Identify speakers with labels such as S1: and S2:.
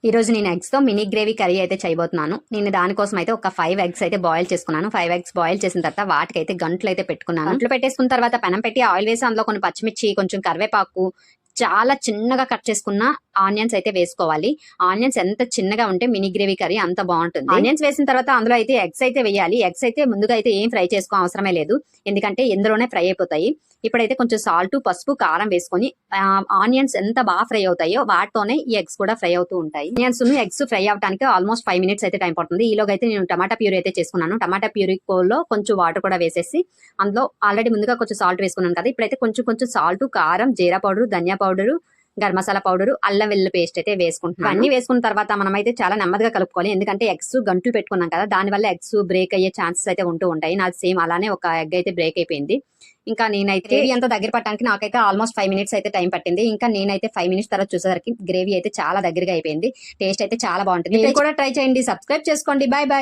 S1: ఈ రోజు నేను ఎగ్స్ తో మినీ గ్రేవీ కర్రీ అయితే చేయబోతున్నాను. నేను దానికోసం అయితే ఒక 5 ఎగ్స్ అయితే బాయిల్ చేసుకున్నాను. 5 ఎగ్స్ బాయిల్ చేసిన తర్వాత వాటికైతే గంటలు అయితే పెట్టుకున్నాను. గంటలు పెట్టేసుకున్న తర్వాత పెనం పెట్టి ఆయిల్ వేసి అందులో కొన్ని పచ్చిమిర్చి, కొంచెం కరివేపాకు, చాలా చిన్నగా కట్ చేసుకున్న ఆనియన్స్ అయితే వేసుకోవాలి. ఆనియన్స్ ఎంత చిన్నగా ఉంటే మినీ గ్రేవీ కర్రీ అంత బాగుంటుంది. ఆనియన్స్ వేసిన తర్వాత అందులో అయితే ఎగ్స్ అయితే వేయాలి. ఎగ్స్ అయితే ముందుగా అయితే ఏం ఫ్రై చేసుకో అవసరమే లేదు, ఎందుకంటే ఇందులోనే ఫ్రై అయిపోతాయి. ఇప్పుడైతే కొంచెం సాల్ట్, పసుపు, కారం వేసుకొని ఆనియన్స్ ఎంత బాగా ఫ్రై అవుతాయో వాటితోనే ఈ ఎగ్స్ కూడా ఫ్రై అవుతూ ఉంటాయి. ఆనియన్స్ ఎగ్స్ ఫ్రై అవడానికి ఆల్మోస్ట్ 5 మినిట్స్ అయితే టైం పడుతుంది. ఈలోగా అయితే నేను టమాటా ప్యూరీ అయితే చేసుకున్నాను. టమాటా ప్యూరీలో కొంచెం వాటర్ కూడా వేసేసి అందులో ఆల్రెడీ ముందుగా కొంచెం సాల్ట్ వేసుకున్నాను కదా, ఇప్పుడైతే కొంచెం సాల్ట్, కారం, జీరా పౌడర్, ధనియా పౌడర్, గరం మసాలా పౌడర్, అల్లం వెల్లుల్లి పేస్ట్ అయితే వేసుకుంటున్నాను. అన్ని వేసుకున్న తర్వాత మనం అయితే చాలా నెమ్మదిగా కలుపుకోవాలి, ఎందుకంటే ఎగ్స్ గంటలు పెట్టుకున్నాం కదా, దానివల్ల ఎగ్స్ బ్రేక్ అయ్యే ఛాన్సెస్ అయితే ఉంటూ ఉంటాయి. నాది సేమ్ అలానే ఒక ఎగ్ అయితే బ్రేక్ అయిపోయింది. ఇంకా నేనైతే గ్రేవీ అంతా దగ్గర పట్టడానికి నాకైతే ఆల్మోస్ట్ 5 మినిట్స్ అయితే టైం పట్టింది. ఇంకా నేనైతే 5 మినిట్స్ తర్వాత చూసేసరికి గ్రేవీ అయితే చాలా దగ్గరగా అయిపోయింది. టేస్ట్ అయితే చాలా బాగుంటుంది. మీరు కూడా ట్రై చేయండి, సబ్స్క్రైబ్ చేసుకోండి. Bye bye.